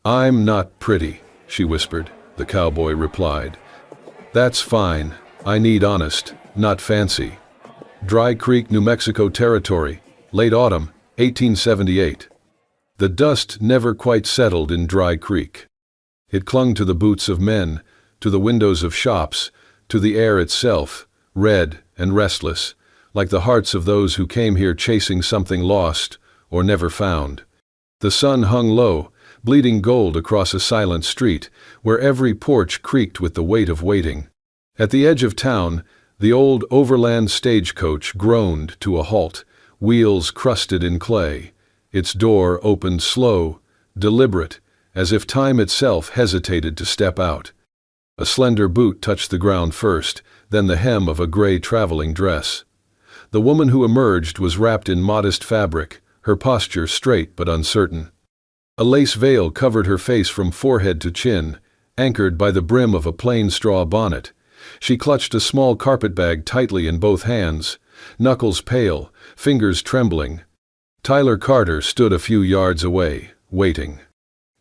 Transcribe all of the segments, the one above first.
"I'm not pretty," she whispered. The cowboy replied. "That's fine. I need honest, not fancy." Dry Creek, New Mexico Territory, late autumn, 1878. The dust never quite settled in Dry Creek. It clung to the boots of men, to the windows of shops, to the air itself, red and restless, like the hearts of those who came here chasing something lost or never found. The sun hung low, bleeding gold across a silent street, where every porch creaked with the weight of waiting. At the edge of town, the old overland stagecoach groaned to a halt, wheels crusted in clay. Its door opened slow, deliberate, as if time itself hesitated to step out. A slender boot touched the ground first, then the hem of a gray traveling dress. The woman who emerged was wrapped in modest fabric, her posture straight but uncertain. A lace veil covered her face from forehead to chin, anchored by the brim of a plain straw bonnet. She clutched a small carpetbag tightly in both hands, knuckles pale, fingers trembling. Tyler Carter stood a few yards away, waiting.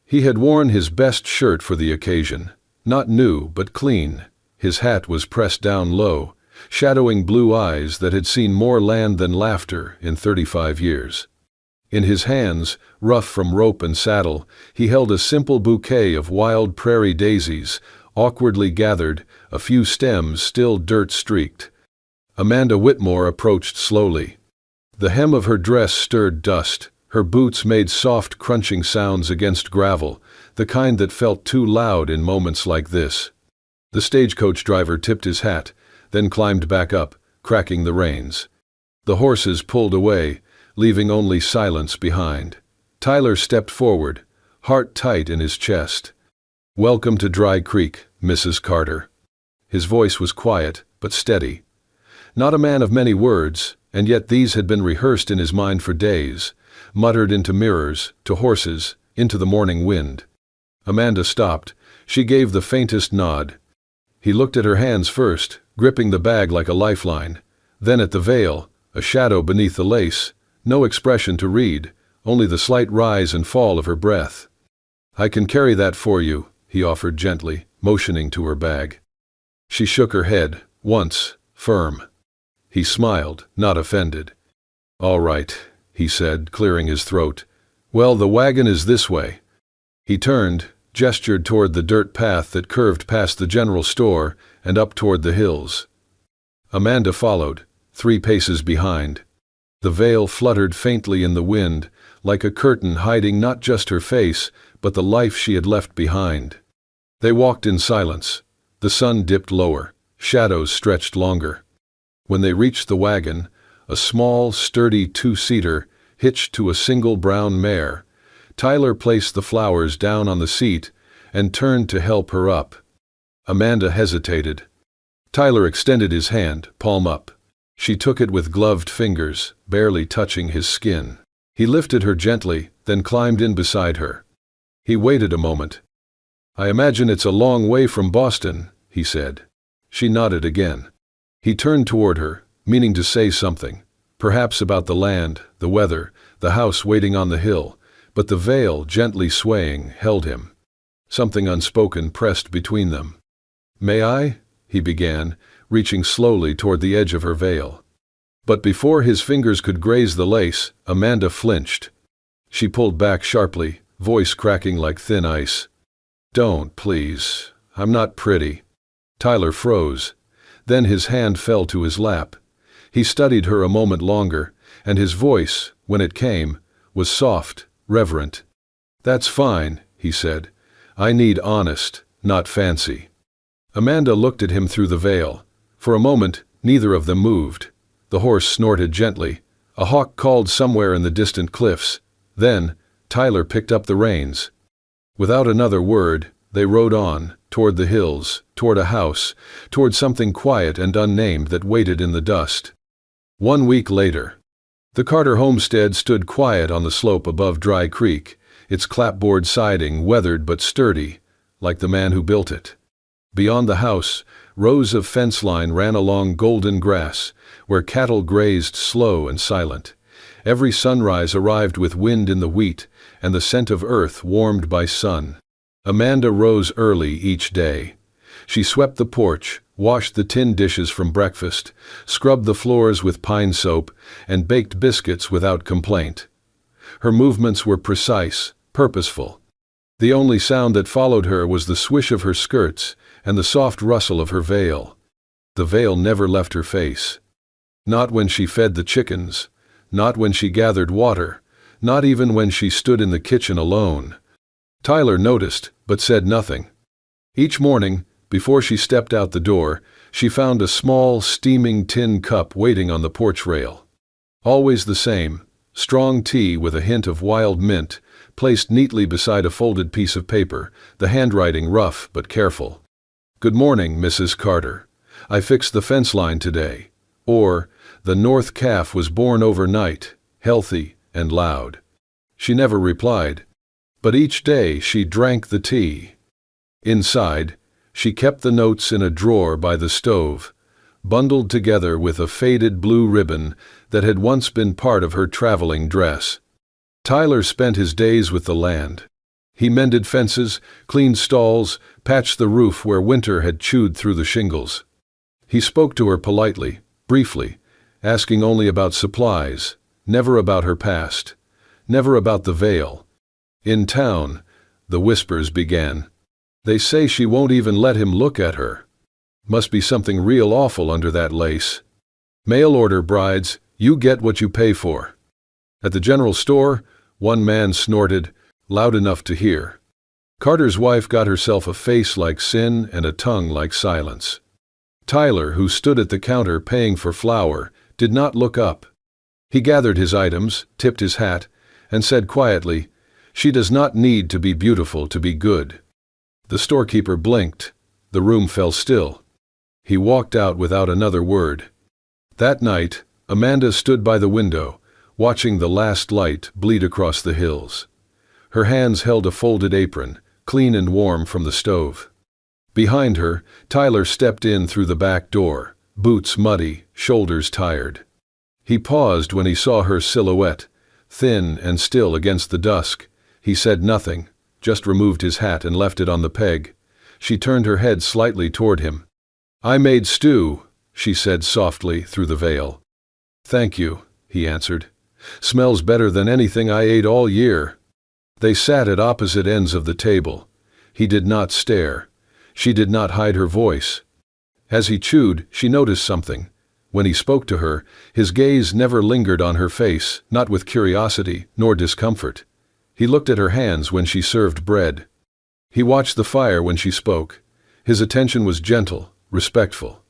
He had worn his best shirt for the occasion, not new but clean. His hat was pressed down low, shadowing blue eyes that had seen more land than laughter in 35 years. In his hands, rough from rope and saddle, he held a simple bouquet of wild prairie daisies, awkwardly gathered, a few stems still dirt-streaked. Amanda Whitmore approached slowly. The hem of her dress stirred dust. Her boots made soft crunching sounds against gravel, the kind that felt too loud in moments like this. The stagecoach driver tipped his hat, then climbed back up, cracking the reins. The horses pulled away, leaving only silence behind. Tyler stepped forward, heart tight in his chest. "Welcome to Dry Creek, Mrs. Carter." His voice was quiet, but steady. Not a man of many words, and yet these had been rehearsed in his mind for days, muttered into mirrors, to horses, into the morning wind. Amanda stopped. She gave the faintest nod. He looked at her hands first, gripping the bag like a lifeline, then at the veil, a shadow beneath the lace. No expression to read, only the slight rise and fall of her breath. "I can carry that for you," he offered gently, motioning to her bag. She shook her head, once, firm. He smiled, not offended. "All right," he said, clearing his throat. "Well, the wagon is this way." He turned, gestured toward the dirt path that curved past the general store and up toward the hills. Amanda followed, 3 paces behind. The veil fluttered faintly in the wind, like a curtain hiding not just her face, but the life she had left behind. They walked in silence. The sun dipped lower, shadows stretched longer. When they reached the wagon, a small, sturdy 2-seater, hitched to a single brown mare, Tyler placed the flowers down on the seat and turned to help her up. Amanda hesitated. Tyler extended his hand, palm up. She took it with gloved fingers, barely touching his skin. He lifted her gently, then climbed in beside her. He waited a moment. "I imagine it's a long way from Boston," he said. She nodded again. He turned toward her, meaning to say something, perhaps about the land, the weather, the house waiting on the hill, but the veil, gently swaying, held him. Something unspoken pressed between them. "May I?" he began, reaching slowly toward the edge of her veil. But before his fingers could graze the lace, Amanda flinched. She pulled back sharply, voice cracking like thin ice. "Don't, please. I'm not pretty." Tyler froze. Then his hand fell to his lap. He studied her a moment longer, and his voice, when it came, was soft, reverent. "That's fine," he said. "I need honest, not fancy." Amanda looked at him through the veil. For a moment, neither of them moved. The horse snorted gently. A hawk called somewhere in the distant cliffs. Then, Tyler picked up the reins. Without another word, they rode on, toward the hills, toward a house, toward something quiet and unnamed that waited in the dust. 1 week later. The Carter homestead stood quiet on the slope above Dry Creek, its clapboard siding weathered but sturdy, like the man who built it. Beyond the house, rows of fence line ran along golden grass, where cattle grazed slow and silent. Every sunrise arrived with wind in the wheat, and the scent of earth warmed by sun. Amanda rose early each day. She swept the porch, washed the tin dishes from breakfast, scrubbed the floors with pine soap, and baked biscuits without complaint. Her movements were precise, purposeful. The only sound that followed her was the swish of her skirts and the soft rustle of her veil. The veil never left her face. Not when she fed the chickens, not when she gathered water, not even when she stood in the kitchen alone. Tyler noticed, but said nothing. Each morning, before she stepped out the door, she found a small, steaming tin cup waiting on the porch rail. Always the same, strong tea with a hint of wild mint, placed neatly beside a folded piece of paper, the handwriting rough but careful. "Good morning, Mrs. Carter. I fixed the fence line today." Or, "The North calf was born overnight, healthy and loud." She never replied, but each day she drank the tea. Inside, she kept the notes in a drawer by the stove, bundled together with a faded blue ribbon that had once been part of her traveling dress. Tyler spent his days with the land. He mended fences, cleaned stalls, patched the roof where winter had chewed through the shingles. He spoke to her politely, briefly, asking only about supplies, never about her past, never about the veil. In town, the whispers began. "They say she won't even let him look at her. Must be something real awful under that lace. Mail order brides, you get what you pay for." At the general store, one man snorted, loud enough to hear. Carter's wife got herself a face like sin and a tongue like silence. Tyler, who stood at the counter paying for flour, did not look up. He gathered his items, tipped his hat, and said quietly, "She does not need to be beautiful to be good." The storekeeper blinked. The room fell still. He walked out without another word. That night, Amanda stood by the window, watching the last light bleed across the hills. Her hands held a folded apron, clean and warm from the stove. Behind her, Tyler stepped in through the back door, boots muddy, shoulders tired. He paused when he saw her silhouette, thin and still against the dusk. He said nothing, just removed his hat and left it on the peg. She turned her head slightly toward him. "I made stew," she said softly through the veil. "Thank you," he answered. "Smells better than anything I ate all year." They sat at opposite ends of the table. He did not stare. She did not hide her voice. As he chewed, she noticed something. When he spoke to her, his gaze never lingered on her face, not with curiosity nor discomfort. He looked at her hands when she served bread. He watched the fire when she spoke. His attention was gentle, respectful.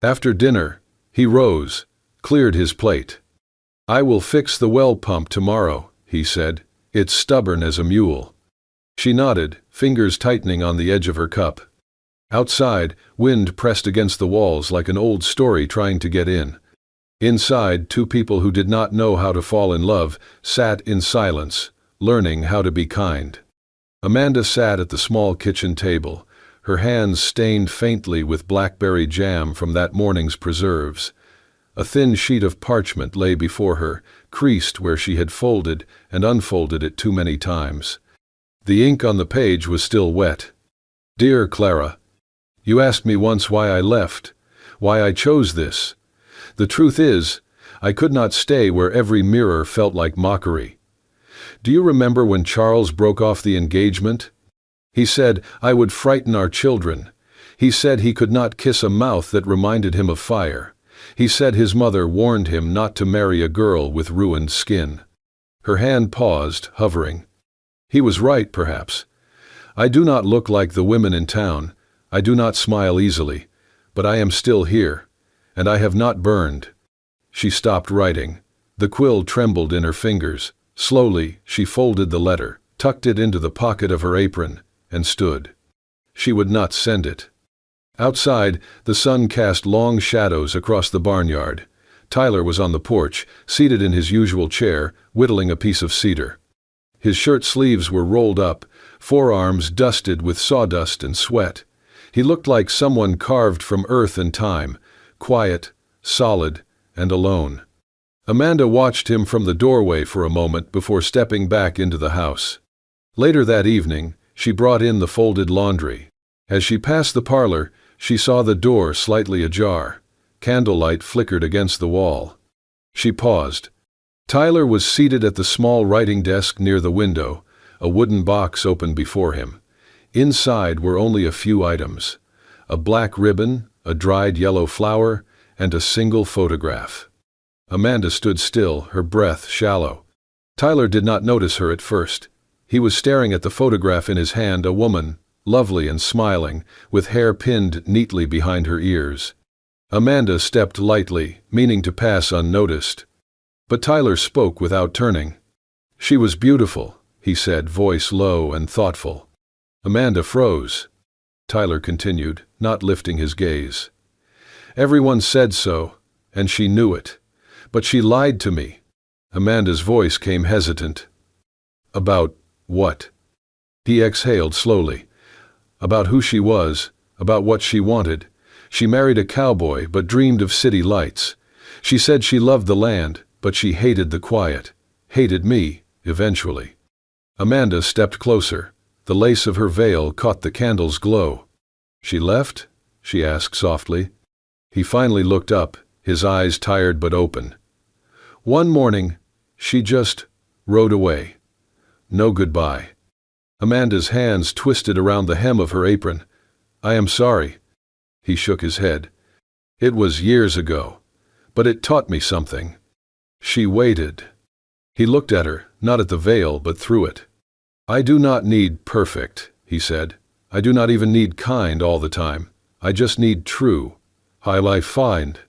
After dinner, he rose, cleared his plate. "I will fix the well pump tomorrow," he said. "It's stubborn as a mule." She nodded, fingers tightening on the edge of her cup. Outside, wind pressed against the walls like an old story trying to get in. Inside, two people who did not know how to fall in love sat in silence, learning how to be kind. Amanda sat at the small kitchen table, her hands stained faintly with blackberry jam from that morning's preserves. A thin sheet of parchment lay before her, creased where she had folded and unfolded it too many times. The ink on the page was still wet. "Dear Clara, you asked me once why I left, why I chose this. The truth is, I could not stay where every mirror felt like mockery. Do you remember when Charles broke off the engagement? He said I would frighten our children. He said he could not kiss a mouth that reminded him of fire. He said his mother warned him not to marry a girl with ruined skin." Her hand paused, hovering. He was right, perhaps. I do not look like the women in town. I do not smile easily. But I am still here, and I have not burned. She stopped writing. The quill trembled in her fingers. Slowly, she folded the letter, tucked it into the pocket of her apron, and stood. She would not send it. Outside, the sun cast long shadows across the barnyard. Tyler was on the porch, seated in his usual chair, whittling a piece of cedar. His shirt sleeves were rolled up, forearms dusted with sawdust and sweat. He looked like someone carved from earth and time, quiet, solid, and alone. Amanda watched him from the doorway for a moment before stepping back into the house. Later that evening, she brought in the folded laundry. As she passed the parlor, she saw the door slightly ajar. Candlelight flickered against the wall. She paused. Tyler was seated at the small writing desk near the window, a wooden box open before him. Inside were only a few items: a black ribbon, a dried yellow flower, and a single photograph. Amanda stood still, her breath shallow. Tyler did not notice her at first. He was staring at the photograph in his hand, a woman, lovely and smiling, with hair pinned neatly behind her ears. Amanda stepped lightly, meaning to pass unnoticed. But Tyler spoke without turning. "She was beautiful," he said, voice low and thoughtful. Amanda froze. Tyler continued, not lifting his gaze. "Everyone said so, and she knew it. But she lied to me." Amanda's voice came hesitant. "About what?" He exhaled slowly. "About who she was, about what she wanted. She married a cowboy but dreamed of city lights. She said she loved the land, but she hated the quiet. Hated me, eventually." Amanda stepped closer. The lace of her veil caught the candle's glow. "She left?" she asked softly. He finally looked up, his eyes tired but open. "One morning, she just rode away. No goodbye." Amanda's hands twisted around the hem of her apron. "I am sorry." He shook his head. "It was years ago, but it taught me something." She waited. He looked at her, not at the veil, but through it. "I do not need perfect," he said. "I do not even need kind all the time. I just need true. I'll find."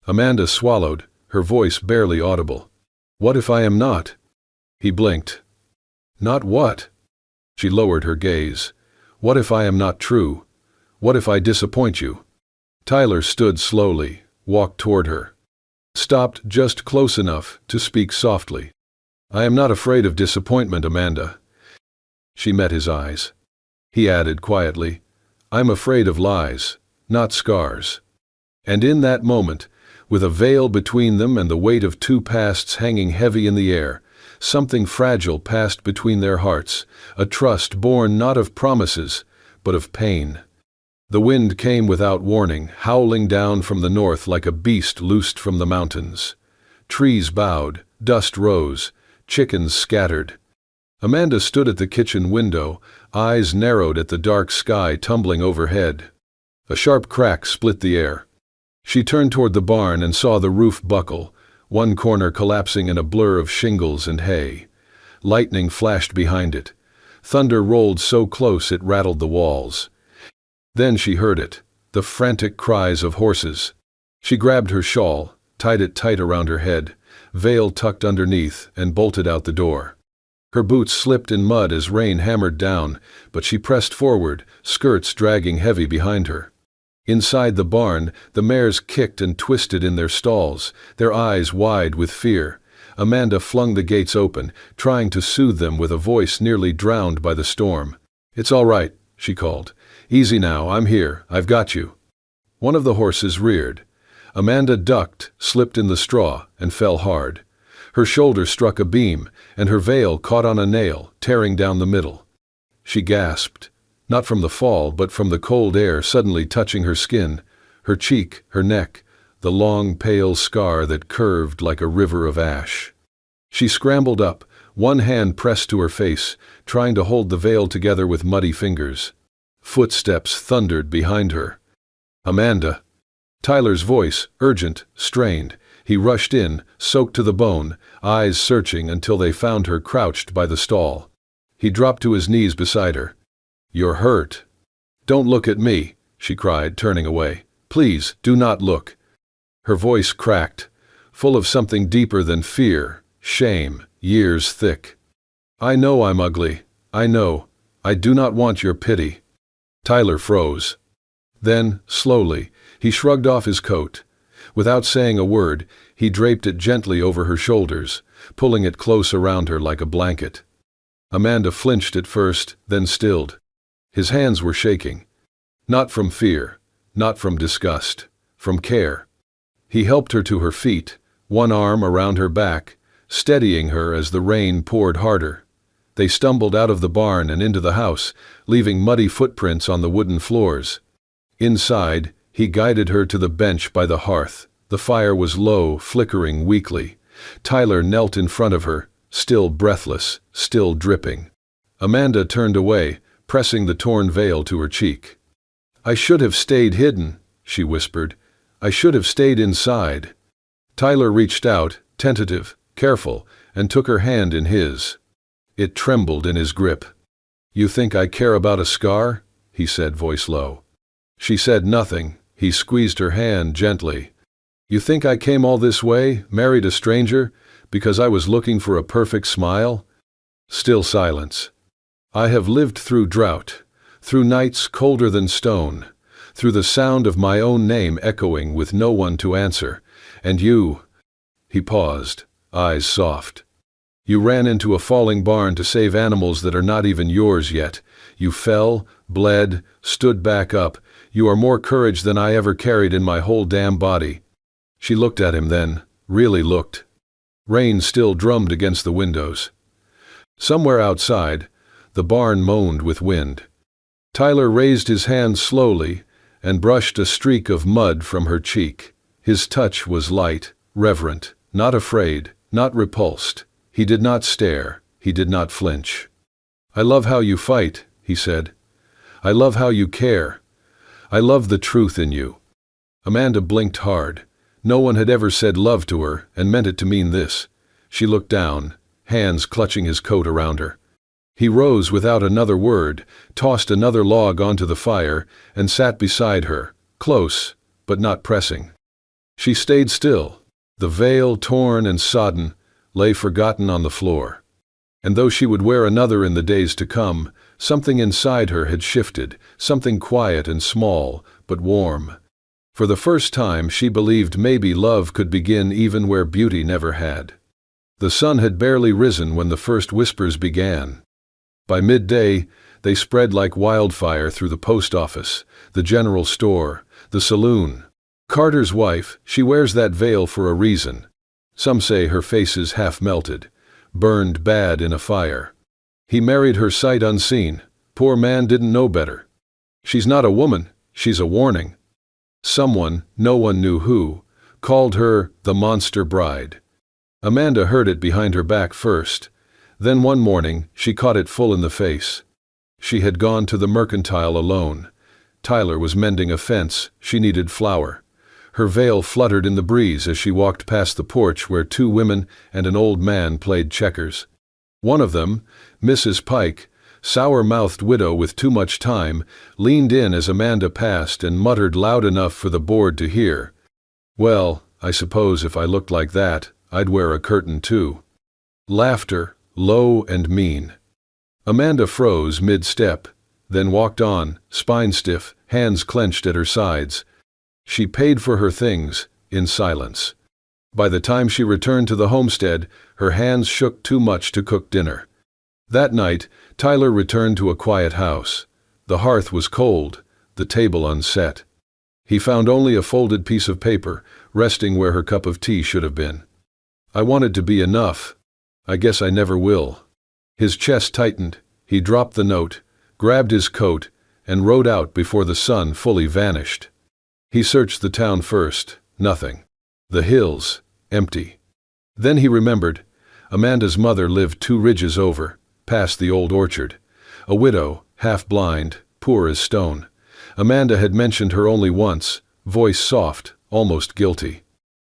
Amanda swallowed, her voice barely audible. "What if I am not?" He blinked. "Not what?" She lowered her gaze. "What if I am not true? What if I disappoint you?" Tyler stood slowly, walked toward her. Stopped just close enough to speak softly. "I am not afraid of disappointment, Amanda." She met his eyes. He added quietly, "I'm afraid of lies, not scars." And in that moment, with a veil between them and the weight of two pasts hanging heavy in the air, something fragile passed between their hearts, a trust born not of promises, but of pain. The wind came without warning, howling down from the north like a beast loosed from the mountains. Trees bowed, dust rose, chickens scattered. Amanda stood at the kitchen window, eyes narrowed at the dark sky tumbling overhead. A sharp crack split the air. She turned toward the barn and saw the roof buckle, one corner collapsing in a blur of shingles and hay. Lightning flashed behind it. Thunder rolled so close it rattled the walls. Then she heard it, the frantic cries of horses. She grabbed her shawl, tied it tight around her head, veil tucked underneath, and bolted out the door. Her boots slipped in mud as rain hammered down, but she pressed forward, skirts dragging heavy behind her. Inside the barn, the mares kicked and twisted in their stalls, their eyes wide with fear. Amanda flung the gates open, trying to soothe them with a voice nearly drowned by the storm. "It's all right," she called. "Easy now, I'm here, I've got you." One of the horses reared. Amanda ducked, slipped in the straw, and fell hard. Her shoulder struck a beam, and her veil caught on a nail, tearing down the middle. She gasped, not from the fall, but from the cold air suddenly touching her skin, her cheek, her neck, the long, pale scar that curved like a river of ash. She scrambled up, one hand pressed to her face, trying to hold the veil together with muddy fingers. Footsteps thundered behind her. "Amanda!" Tyler's voice, urgent, strained. He rushed in, soaked to the bone, eyes searching until they found her crouched by the stall. He dropped to his knees beside her. "You're hurt." "Don't look at me," she cried, turning away. "Please, do not look." Her voice cracked, full of something deeper than fear, shame, years thick. "I know I'm ugly. I know. I do not want your pity." Tyler froze. Then, slowly, he shrugged off his coat. Without saying a word, he draped it gently over her shoulders, pulling it close around her like a blanket. Amanda flinched at first, then stilled. His hands were shaking. Not from fear, not from disgust, from care. He helped her to her feet, one arm around her back, steadying her as the rain poured harder. They stumbled out of the barn and into the house, leaving muddy footprints on the wooden floors. Inside, he guided her to the bench by the hearth. The fire was low, flickering weakly. Tyler knelt in front of her, still breathless, still dripping. Amanda turned away, pressing the torn veil to her cheek. "I should have stayed hidden," she whispered. "I should have stayed inside." Tyler reached out, tentative, careful, and took her hand in his. It trembled in his grip. "You think I care about a scar?" he said, voice low. She said nothing. He squeezed her hand gently. "You think I came all this way, married a stranger, because I was looking for a perfect smile?" Still silence. "I have lived through drought, through nights colder than stone, through the sound of my own name echoing with no one to answer. And you—" He paused, eyes soft. "You ran into a falling barn to save animals that are not even yours yet. You fell, bled, stood back up. You are more courage than I ever carried in my whole damn body." She looked at him then, really looked. Rain still drummed against the windows. Somewhere outside, the barn moaned with wind. Tyler raised his hand slowly and brushed a streak of mud from her cheek. His touch was light, reverent, not afraid, not repulsed. He did not stare, he did not flinch. "I love how you fight," he said. "I love how you care. I love the truth in you." Amanda blinked hard. No one had ever said love to her and meant it to mean this. She looked down, hands clutching his coat around her. He rose without another word, tossed another log onto the fire, and sat beside her, close, but not pressing. She stayed still. The veil, torn and sodden, lay forgotten on the floor. And though she would wear another in the days to come, something inside her had shifted, something quiet and small, but warm. For the first time she believed maybe love could begin even where beauty never had. The sun had barely risen when the first whispers began. By midday, they spread like wildfire through the post office, the general store, the saloon. "Carter's wife, she wears that veil for a reason. Some say her face is half melted, burned bad in a fire. He married her sight unseen. Poor man didn't know better. She's not a woman, she's a warning." Someone, no one knew who, called her the monster bride. Amanda heard it behind her back first. Then one morning, she caught it full in the face. She had gone to the mercantile alone. Tyler was mending a fence. She needed flour. Her veil fluttered in the breeze as she walked past the porch where two women and an old man played checkers. One of them, Mrs. Pike, sour-mouthed widow with too much time, leaned in as Amanda passed and muttered loud enough for the board to hear. "Well, I suppose if I looked like that, I'd wear a curtain too." Laughter, low and mean. Amanda froze mid-step, then walked on, spine stiff, hands clenched at her sides. She paid for her things, in silence. By the time she returned to the homestead, her hands shook too much to cook dinner. That night, Tyler returned to a quiet house. The hearth was cold, the table unset. He found only a folded piece of paper, resting where her cup of tea should have been. "I wanted to be enough. I guess I never will." His chest tightened. He dropped the note, grabbed his coat, and rode out before the sun fully vanished. He searched the town first. Nothing. The hills, empty. Then he remembered. Amanda's mother lived 2 ridges over, past the old orchard. A widow, half-blind, poor as stone. Amanda had mentioned her only once, voice soft, almost guilty.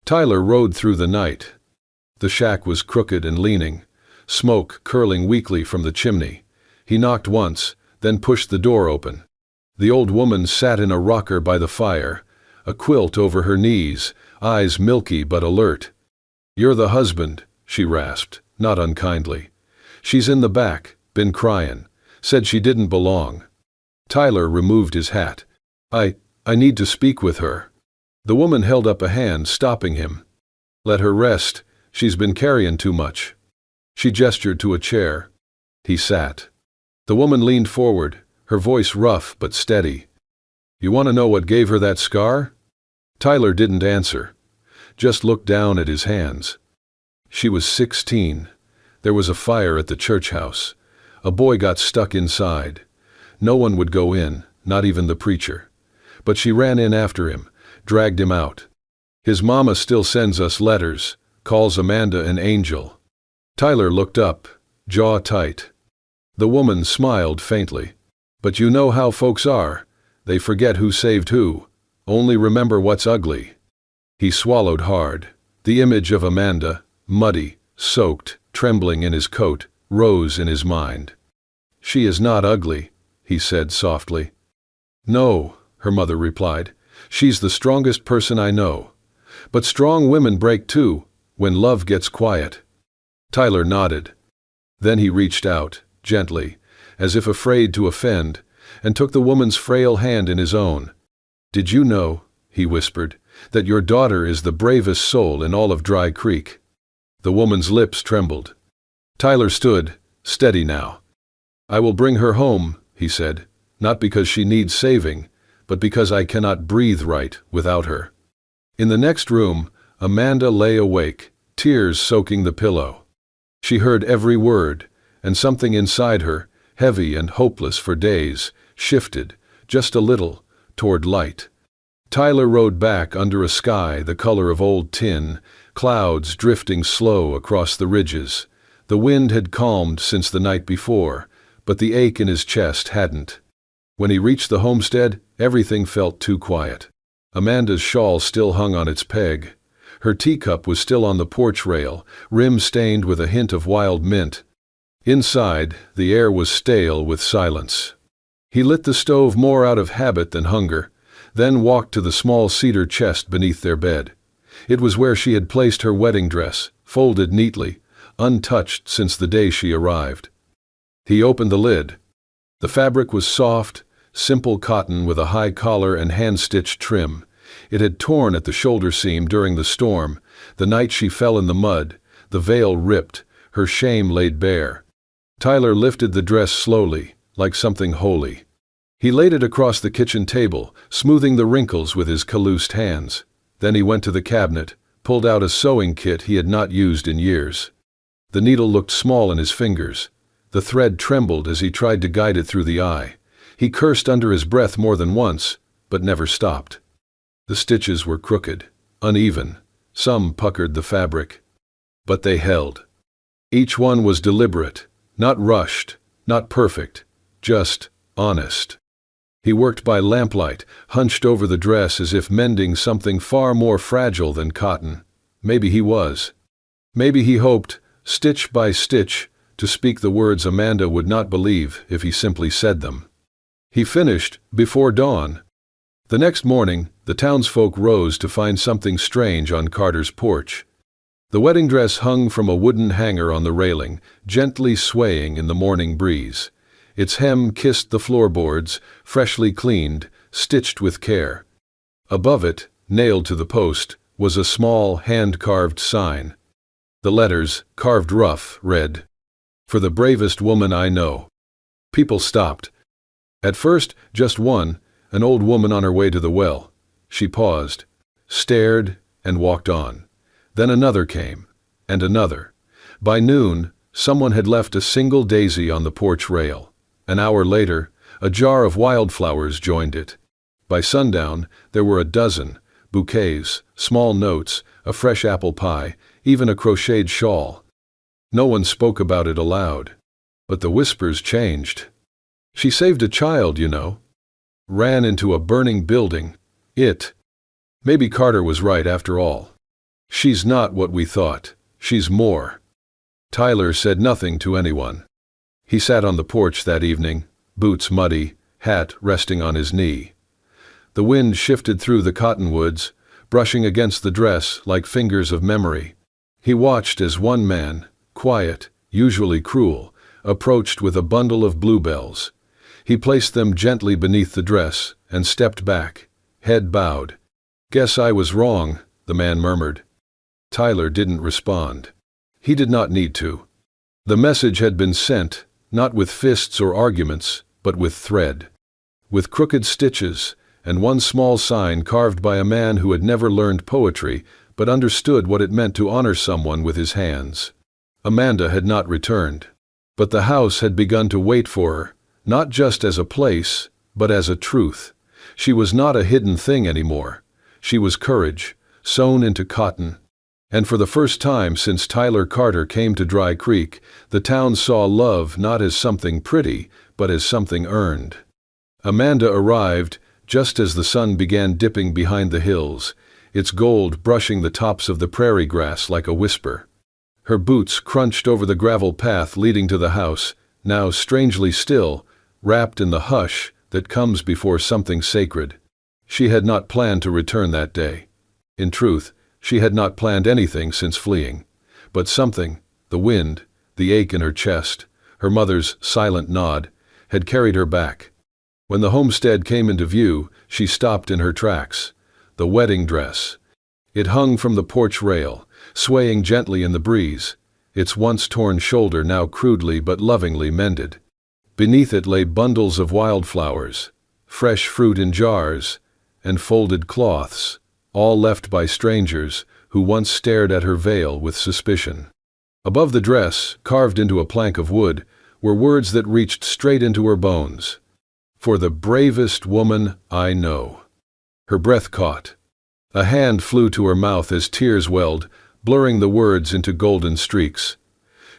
Tyler rode through the night. The shack was crooked and leaning, smoke curling weakly from the chimney. He knocked once, then pushed the door open. The old woman sat in a rocker by the fire, a quilt over her knees, eyes milky but alert. "You're the husband," she rasped, not unkindly. "She's in the back, been crying, said she didn't belong." Tyler removed his hat. I need to speak with her." The woman held up a hand, stopping him. "Let her rest, she's been carrying too much." She gestured to a chair. He sat. The woman leaned forward, her voice rough but steady. "You want to know what gave her that scar?" Tyler didn't answer. just looked down at his hands. She was 16. There was a fire at the church house. A boy got stuck inside. No one would go in, not even the preacher. But she ran in after him, dragged him out. His mama still sends us letters, calls Amanda an angel. Tyler looked up, jaw tight. The woman smiled faintly. But you know how folks are. They forget who saved who. Only remember what's ugly. He swallowed hard. The image of Amanda, muddy, soaked, trembling in his coat, rose in his mind. She is not ugly, he said softly. No, her mother replied. She's the strongest person I know. But strong women break too, when love gets quiet. Tyler nodded. Then he reached out, gently, as if afraid to offend, and took the woman's frail hand in his own. Did you know, he whispered, that your daughter is the bravest soul in all of Dry Creek? The woman's lips trembled. Tyler stood, steady now. I will bring her home, he said, not because she needs saving, but because I cannot breathe right without her. In the next room, Amanda lay awake, tears soaking the pillow. She heard every word, and something inside her, heavy and hopeless for days, shifted, just a little, toward light. Tyler rode back under a sky the color of old tin, clouds drifting slow across the ridges. The wind had calmed since the night before, but the ache in his chest hadn't. When he reached the homestead, everything felt too quiet. Amanda's shawl still hung on its peg. Her teacup was still on the porch rail, rim stained with a hint of wild mint. Inside, the air was stale with silence. He lit the stove more out of habit than hunger, then walked to the small cedar chest beneath their bed. It was where she had placed her wedding dress, folded neatly, untouched since the day she arrived. He opened the lid. The fabric was soft, simple cotton with a high collar and hand-stitched trim. It had torn at the shoulder seam during the storm, the night she fell in the mud, the veil ripped, her shame laid bare. Tyler lifted the dress slowly, like something holy. He laid it across the kitchen table, smoothing the wrinkles with his calloused hands. Then he went to the cabinet, pulled out a sewing kit he had not used in years. The needle looked small in his fingers. The thread trembled as he tried to guide it through the eye. He cursed under his breath more than once, but never stopped. The stitches were crooked, uneven. Some puckered the fabric. But they held. Each one was deliberate, not rushed, not perfect, just honest. He worked by lamplight, hunched over the dress as if mending something far more fragile than cotton. Maybe he was. Maybe he hoped, stitch by stitch, to speak the words Amanda would not believe if he simply said them. He finished before dawn. The next morning, the townsfolk rose to find something strange on Carter's porch. The wedding dress hung from a wooden hanger on the railing, gently swaying in the morning breeze. Its hem kissed the floorboards, freshly cleaned, stitched with care. Above it, nailed to the post, was a small, hand-carved sign. The letters, carved rough, read, "For the bravest woman I know." People stopped. At first, just one, an old woman on her way to the well. She paused, stared, and walked on. Then another came, and another. By noon, someone had left a single daisy on the porch rail. An hour later, a jar of wildflowers joined it. By sundown, there were a dozen, bouquets, small notes, a fresh apple pie, even a crocheted shawl. No one spoke about it aloud. But the whispers changed. "She saved a child, you know. Ran into a burning building. Maybe Carter was right after all. She's not what we thought. She's more." Tyler said nothing to anyone. He sat on the porch that evening, boots muddy, hat resting on his knee. The wind shifted through the cottonwoods, brushing against the dress like fingers of memory. He watched as one man, quiet, usually cruel, approached with a bundle of bluebells. He placed them gently beneath the dress and stepped back, head bowed. "Guess I was wrong," the man murmured. Tyler didn't respond. He did not need to. The message had been sent, not with fists or arguments, but with thread. With crooked stitches, and one small sign carved by a man who had never learned poetry, but understood what it meant to honor someone with his hands. Amanda had not returned, but the house had begun to wait for her, not just as a place, but as a truth. She was not a hidden thing anymore. She was courage, sewn into cotton. And for the first time since Tyler Carter came to Dry Creek, the town saw love not as something pretty, but as something earned. Amanda arrived just as the sun began dipping behind the hills, its gold brushing the tops of the prairie grass like a whisper. Her boots crunched over the gravel path leading to the house, now strangely still, wrapped in the hush that comes before something sacred. She had not planned to return that day. In truth, she had not planned anything since fleeing. But something, the wind, the ache in her chest, her mother's silent nod, had carried her back. When the homestead came into view, she stopped in her tracks. The wedding dress. It hung from the porch rail, swaying gently in the breeze, its once torn shoulder now crudely but lovingly mended. Beneath it lay bundles of wildflowers, fresh fruit in jars, and folded cloths, all left by strangers who once stared at her veil with suspicion. Above the dress, carved into a plank of wood, were words that reached straight into her bones. "For the bravest woman I know." Her breath caught. A hand flew to her mouth as tears welled, blurring the words into golden streaks.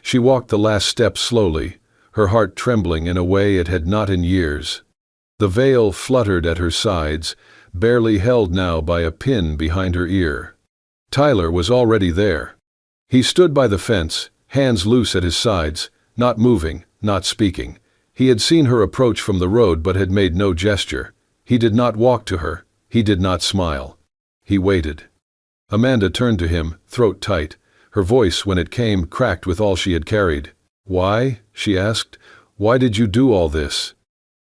She walked the last step slowly, her heart trembling in a way it had not in years. The veil fluttered at her sides, barely held now by a pin behind her ear. Tyler was already there. He stood by the fence, hands loose at his sides, not moving, not speaking. He had seen her approach from the road but had made no gesture. He did not walk to her. He did not smile. He waited. Amanda turned to him, throat tight. Her voice, when it came, cracked with all she had carried. "Why?" she asked. "Why did you do all this?"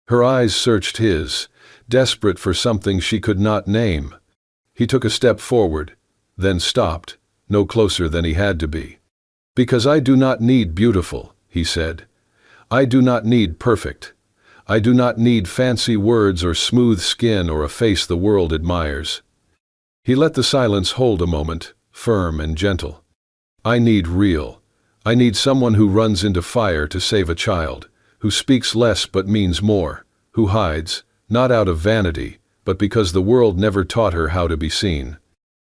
Her eyes searched his, desperate for something she could not name. He took a step forward, then stopped, no closer than he had to be. "Because I do not need beautiful," he said. "I do not need perfect. I do not need fancy words or smooth skin or a face the world admires." He let the silence hold a moment, firm and gentle. "I need real. I need someone who runs into fire to save a child, who speaks less but means more, who hides, not out of vanity, but because the world never taught her how to be seen."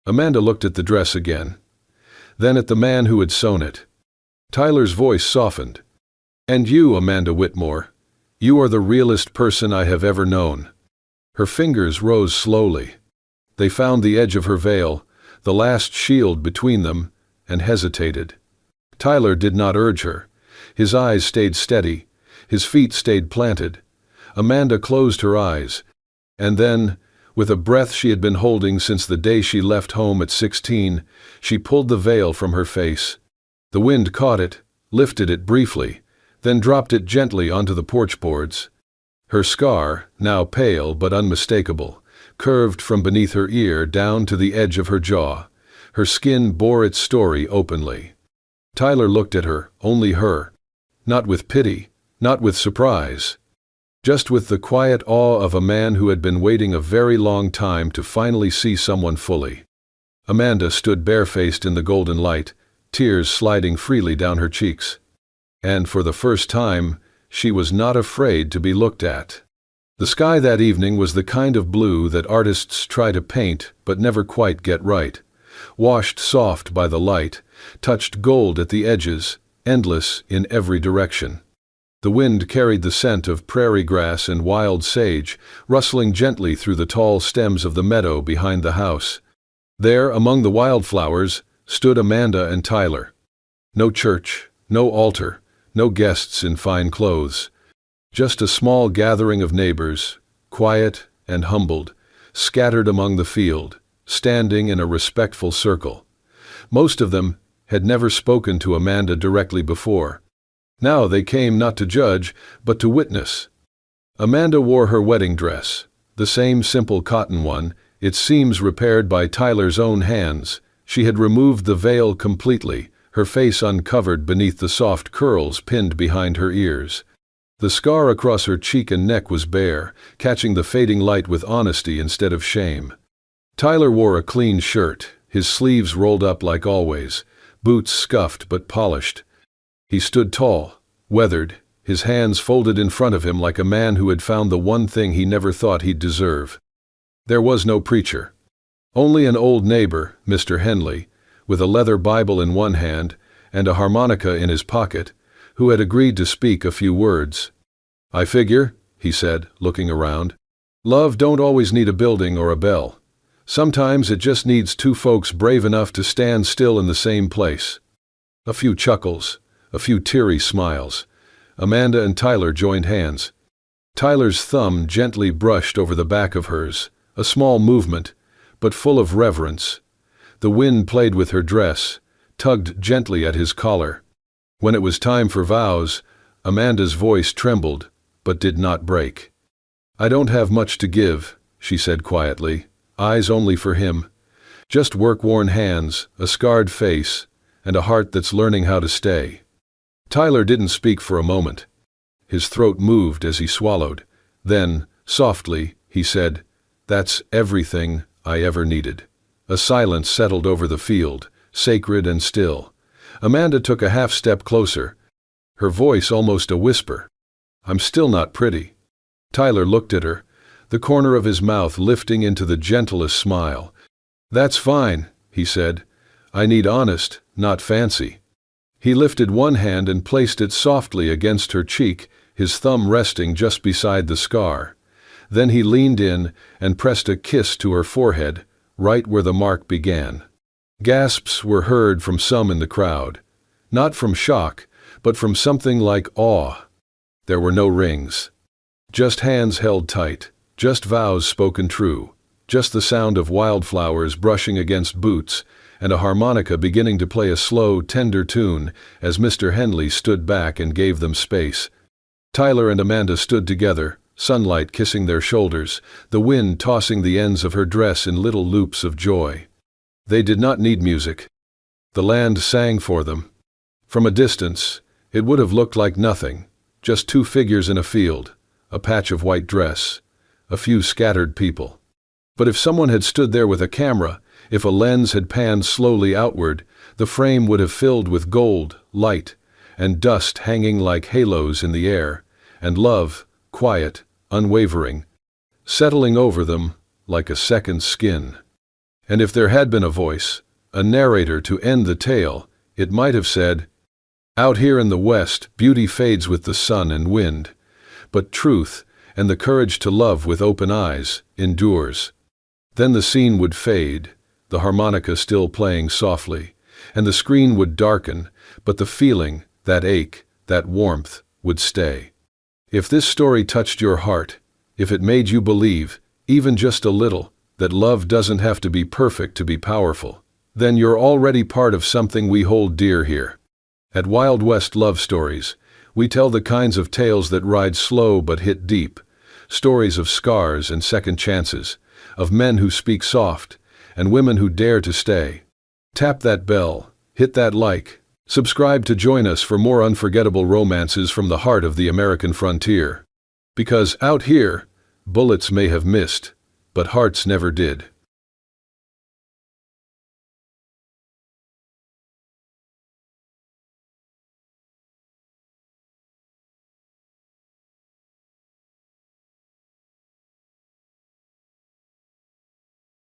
Amanda looked at the dress again, then at the man who had sewn it. Tyler's voice softened. "And you, Amanda Whitmore, you are the realest person I have ever known." Her fingers rose slowly. They found the edge of her veil, the last shield between them, and hesitated. Tyler did not urge her. His eyes stayed steady. His feet stayed planted. Amanda closed her eyes, and then, with a breath she had been holding since the day she left home at 16, she pulled the veil from her face. The wind caught it, lifted it briefly, then dropped it gently onto the porch boards. Her scar, now pale but unmistakable, curved from beneath her ear down to the edge of her jaw. Her skin bore its story openly. Tyler looked at her, only her. Not with pity, not with surprise. Just with the quiet awe of a man who had been waiting a very long time to finally see someone fully. Amanda stood barefaced in the golden light, tears sliding freely down her cheeks. And for the first time, she was not afraid to be looked at. The sky that evening was the kind of blue that artists try to paint but never quite get right. Washed soft by the light, touched gold at the edges, endless in every direction. The wind carried the scent of prairie grass and wild sage, rustling gently through the tall stems of the meadow behind the house. There, among the wildflowers, stood Amanda and Tyler. No church, no altar, no guests in fine clothes. Just a small gathering of neighbors, quiet and humbled, scattered among the field, standing in a respectful circle. Most of them had never spoken to Amanda directly before. Now they came not to judge, but to witness. Amanda wore her wedding dress, the same simple cotton one, its seams repaired by Tyler's own hands. She had removed the veil completely, her face uncovered beneath the soft curls pinned behind her ears. The scar across her cheek and neck was bare, catching the fading light with honesty instead of shame. Tyler wore a clean shirt, his sleeves rolled up like always, boots scuffed but polished. He stood tall, weathered, his hands folded in front of him like a man who had found the one thing he never thought he'd deserve. There was no preacher. Only an old neighbor, Mr. Henley, with a leather Bible in one hand and a harmonica in his pocket, who had agreed to speak a few words. "I figure," he said, looking around, "love don't always need a building or a bell. Sometimes it just needs two folks brave enough to stand still in the same place." A few chuckles, a few teary smiles. Amanda and Tyler joined hands. Tyler's thumb gently brushed over the back of hers, a small movement, but full of reverence. The wind played with her dress, tugged gently at his collar. When it was time for vows, Amanda's voice trembled, but did not break. "I don't have much to give," she said quietly, eyes only for him. "Just work-worn hands, a scarred face, and a heart that's learning how to stay." Tyler didn't speak for a moment. His throat moved as he swallowed. Then, softly, he said, "That's everything I ever needed." A silence settled over the field, sacred and still. Amanda took a half-step closer, her voice almost a whisper. "I'm still not pretty." Tyler looked at her, the corner of his mouth lifting into the gentlest smile. "That's fine," he said. "I need honest, not fancy." He lifted one hand and placed it softly against her cheek, his thumb resting just beside the scar. Then he leaned in and pressed a kiss to her forehead, right where the mark began. Gasps were heard from some in the crowd, not from shock, but from something like awe. There were no rings. Just hands held tight, just vows spoken true, just the sound of wildflowers brushing against boots, and a harmonica beginning to play a slow, tender tune as Mr. Henley stood back and gave them space. Tyler and Amanda stood together, sunlight kissing their shoulders, the wind tossing the ends of her dress in little loops of joy. They did not need music. The land sang for them. From a distance, it would have looked like nothing, just two figures in a field, a patch of white dress, a few scattered people. But if someone had stood there with a camera, if a lens had panned slowly outward, the frame would have filled with gold, light, and dust hanging like halos in the air, and love, quiet, unwavering, settling over them like a second skin. And if there had been a voice, a narrator to end the tale, it might have said, "Out here in the West, beauty fades with the sun and wind, but truth, and the courage to love with open eyes, endures." Then the scene would fade, the harmonica still playing softly, and the screen would darken, but the feeling, that ache, that warmth, would stay. If this story touched your heart, if it made you believe, even just a little, that love doesn't have to be perfect to be powerful, then you're already part of something we hold dear here. At Wild West Love Stories, we tell the kinds of tales that ride slow but hit deep, stories of scars and second chances, of men who speak soft, and women who dare to stay. Tap that bell, hit that like, subscribe to join us for more unforgettable romances from the heart of the American frontier. Because out here, bullets may have missed, but hearts never did.